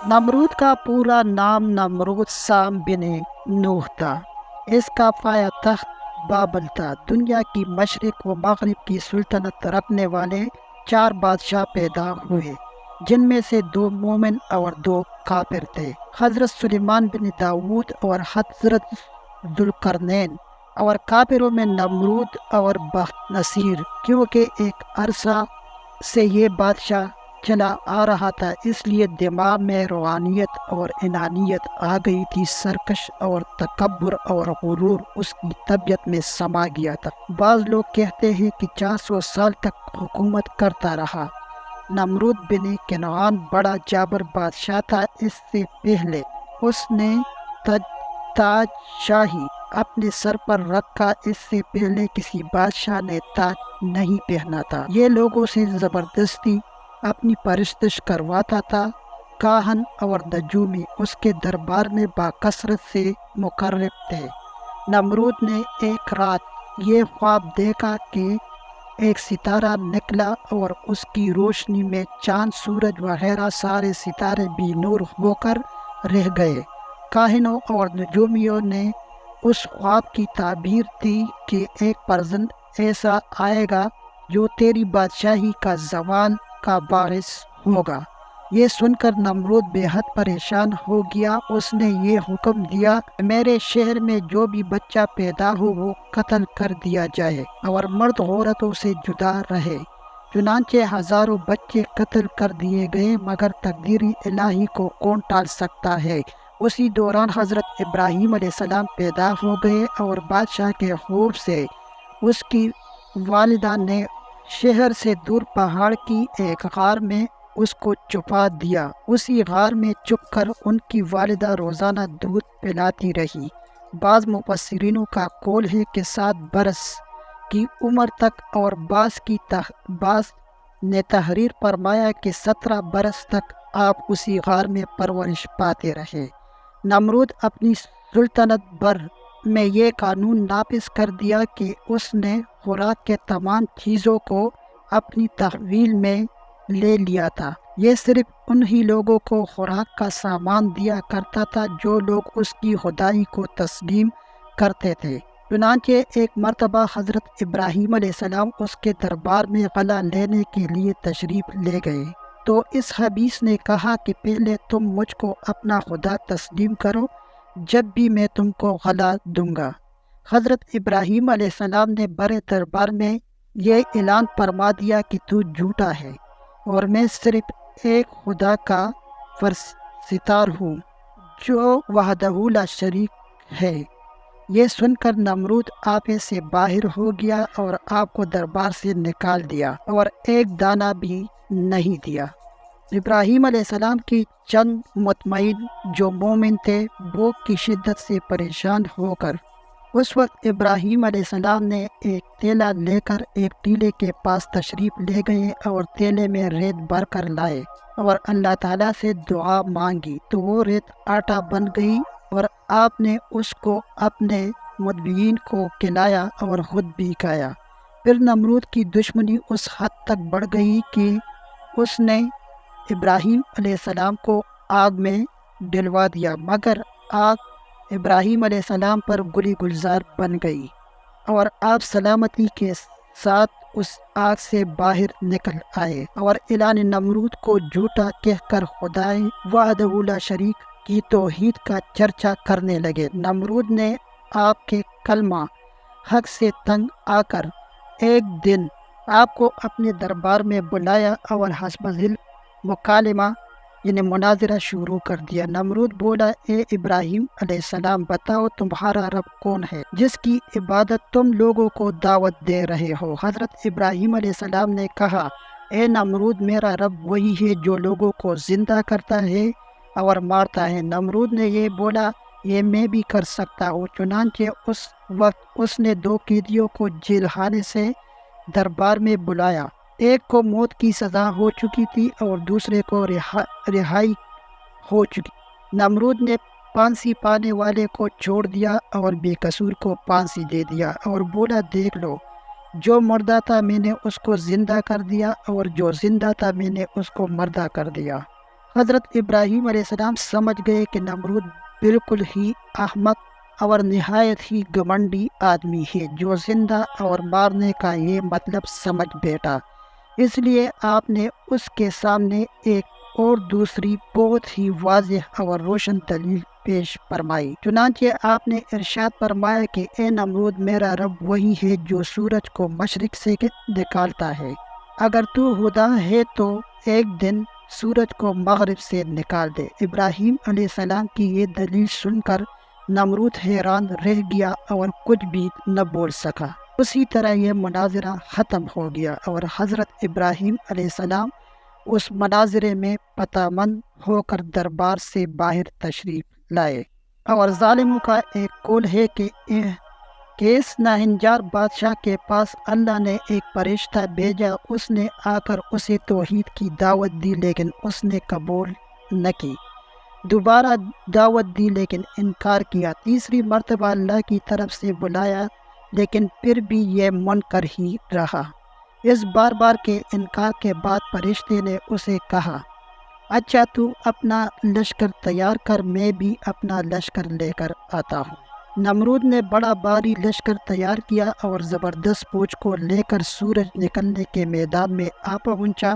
नमरूद का पूरा नाम नमरूद साम बिन नूह था। इसका पाया तख्त बाबल था। दुनिया की मशरिक व मगरिब की सुल्तनत रखने वाले 4 बादशाह पैदा हुए, जिनमें से 2 मोमिन और 2 काफिर थे। हजरत सुलेमान बिन दाऊद और हजरत जुल्करनैन। और काफिरों में नमरूद और बख्त नसीर, क्योंकि एक अरसा से ये बादशाह चला आ रहा था, इसलिए दिमाग में रूहानियत और इनानियत आ गई थी। सरकश और तकब्बुर और गुरूर उसकी तबीयत में समा गया था। बाज़ लोग कहते हैं कि 400 साल तक हुकूमत करता रहा। नमरूद बिन किनआन बड़ा जाबर बादशाह था। इससे पहले उसने तज ताज शाही अपने सर पर रखा। इससे पहले किसी बादशाह ने ताज नहीं पहना था। ये लोगों से ज़बरदस्ती अपनी परस्तिश करवाता था। काहन और नजूमी उसके दरबार में बाकसरत से मुकर्रब थे। नमरूद ने एक रात ये ख्वाब देखा कि एक सितारा निकला और उसकी रोशनी में चांद, सूरज वगैरह सारे सितारे भी नूर होकर रह गए। काहिनों और नजूमियों ने उस ख्वाब की ताबीर दी कि एक परजन ऐसा आएगा जो तेरी बादशाही का जवाल का बारिस होगा। ये सुनकर नमरूद बेहद परेशान हो गया। उसने ये हुक्म दिया, मेरे शहर में जो भी बच्चा पैदा हो वो कत्ल कर दिया जाए और मर्द औरतों से जुदा रहे। चुनांचे हजारों बच्चे कत्ल कर दिए गए, मगर तकदीरी इलाही को कौन टाल सकता है। उसी दौरान हजरत इब्राहीम अलैहिस्सलाम पैदा हो गए और बादशाह के खौफ से उसकी वालिदा ने शहर से दूर पहाड़ की एक गार में उसको छुपा दिया। उसी गार में छुप कर उनकी वालिदा रोज़ाना दूध पिलाती रही। बाज़ मुफस्सिरीनों का कौल है कि 7 बरस की उम्र तक, और बाज़ ने तहरीर फरमाया कि 17 बरस तक आप उसी गार में परवरिश पाते रहे। नमरूद अपनी सुल्तनत भर में ये कानून नाफिज कर दिया कि उसने खुराक के तमाम चीज़ों को अपनी तहवील में ले लिया था। ये सिर्फ उन्हीं लोगों को खुराक का सामान दिया करता था जो लोग उसकी खुदाई को तस्लीम करते थे। चुनांचे एक मर्तबा हज़रत इब्राहीम अलैहिस्सलाम उसके दरबार में गला लेने के लिए तशरीफ़ ले गए, तो इस हबीस ने कहा कि पहले तुम मुझको अपना खुदा तस्लीम करो, जब भी मैं तुमको गला दूंगा। हज़रत इब्राहीम अलैहिस्सलाम ने बड़े दरबार में ये ऐलान फरमा दिया कि तू झूठा है और मैं सिर्फ एक खुदा का सितार हूँ जो वहदहू ला शरीक है। ये सुनकर नमरूद आपे से बाहर हो गया और आपको दरबार से निकाल दिया और एक दाना भी नहीं दिया। इब्राहीम अलैहिस्सलाम की चंद मुतमईन जो मोमिन थे, भूख की शिद्दत से परेशान होकर उस वक्त इब्राहीम अलैहिस्सलाम ने एक तेला लेकर एक टीले के पास तशरीफ़ ले गए और तेले में रेत भर कर लाए और अल्लाह ताला से दुआ मांगी, तो वो रेत आटा बन गई और आपने उसको अपने मुतबीन को खिलाया और खुद भी खाया। फिर नमरूद की दुश्मनी उस हद तक बढ़ गई कि उसने इब्राहीम अलैहिस्सलाम को आग में डलवा दिया, मगर आग इब्राहीम अलैहिस्सलाम पर गुली गुलजार बन गई और आप सलामती के साथ उस आग से बाहर निकल आए और ऐलान नमरूद को झूठा कहकर खुदाई वहदहू ला शरीक की तौहीद का चर्चा करने लगे। नमरूद ने आपके कलमा हक से तंग आकर एक दिन आपको अपने दरबार में बुलाया और हस्बज़िल मुकालमा यानी मुनाजरा शुरू कर दिया। नमरूद बोला, ए इब्राहीम अलैहिस्सलाम, बताओ तुम्हारा रब कौन है जिसकी इबादत तुम लोगों को दावत दे रहे हो। हज़रत इब्राहीम अलैहिस्सलाम ने कहा, ए नमरूद, मेरा रब वही है जो लोगों को जिंदा करता है और मारता है। नमरूद ने ये बोला, ये मैं भी कर सकता हूँ। चुनांचे उस वक्त उसने 2 कैदियों को जेलखाने से दरबार में बुलाया। एक को मौत की सज़ा हो चुकी थी और दूसरे को रिहाई हो चुकी। नमरूद ने फांसी पाने वाले को छोड़ दिया और बेकसूर को फांसी दे दिया और बोला, देख लो, जो मर्दा था मैंने उसको ज़िंदा कर दिया और जो ज़िंदा था मैंने उसको मर्दा कर दिया। حضرت ابراہیم علیہ السلام سمجھ گئے کہ نمرود بالکل ہی احمق اور نہایت ہی گھمنڈی آدمی ہے جو زندہ اور مارنے کا یہ مطلب سمجھ بیٹھا۔ اس لیے آپ نے اس کے سامنے ایک اور دوسری بہت ہی واضح اور روشن دلیل پیش فرمائی۔ چنانچہ آپ نے ارشاد فرمایا کہ اے نمرود، میرا رب وہی ہے جو سورج کو مشرق سے نکالتا ہے۔ اگر تو خدا ہے تو ایک دن سورج کو مغرب سے نکال دے۔ ابراہیم علیہ السلام کی یہ دلیل سن کر نمرود حیران رہ گیا اور کچھ بھی نہ بول سکا۔ اسی طرح یہ مناظرہ ختم ہو گیا اور حضرت ابراہیم علیہ السلام اس مناظرے میں پتہ مند ہو کر دربار سے باہر تشریف لائے۔ اور ظالموں کا ایک قول ہے کہ اس ناہنجار بادشاہ کے پاس اللہ نے ایک فرشتہ بھیجا، اس نے آ کر اسے توحید کی دعوت دی لیکن اس نے قبول نہ کی، دوبارہ دعوت دی لیکن انکار کیا، تیسری مرتبہ اللہ کی طرف سے بلایا لیکن پھر بھی یہ منکر ہی رہا۔ اس بار بار کے انکار کے بعد فرشتے نے اسے کہا، اچھا تو اپنا لشکر تیار کر، میں بھی اپنا لشکر لے کر آتا ہوں۔ نمرود نے بڑا بھاری لشکر تیار کیا اور زبردست فوج کو لے کر سورج نکلنے کے میدان میں آ پہنچا۔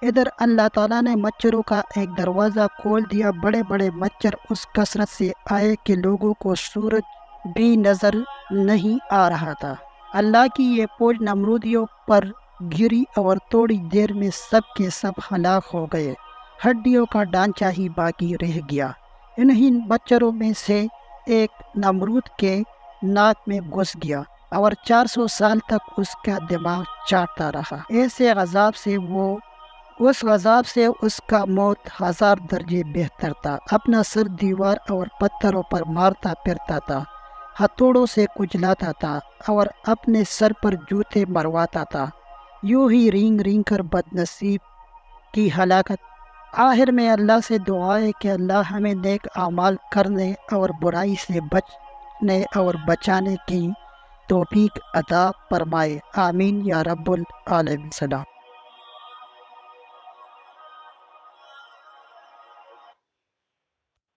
ادھر اللہ تعالیٰ نے مچھروں کا ایک دروازہ کھول دیا، بڑے بڑے مچھر اس کثرت سے آئے کہ لوگوں کو سورج بھی نظر نہیں آ رہا تھا۔ اللہ کی یہ فوج نمرودیوں پر گری اور تھوڑی دیر میں سب کے سب ہلاک ہو گئے، ہڈیوں کا ڈھانچہ ہی باقی رہ گیا۔ انہی مچھروں میں سے ایک نمرود کے ناک میں گھس گیا اور 400 سال تک اس کا دماغ چاٹتا رہا۔ ایسے عذاب سے اس کا موت 1000 درجے بہتر تھا۔ اپنا سر دیوار اور پتھروں پر مارتا پھرتا تھا، ہتھوڑوں سے کچلاتا تھا اور اپنے سر پر جوتے مرواتا تھا، یوں ہی رینگ رینگ کر بدنصیب کی ہلاکت۔ آخر میں اللہ سے دعا ہے کہ اللہ ہمیں نیک اعمال کرنے اور برائی سے بچنے اور بچانے کی توفیق عطا فرمائے، آمین یا رب العالمین۔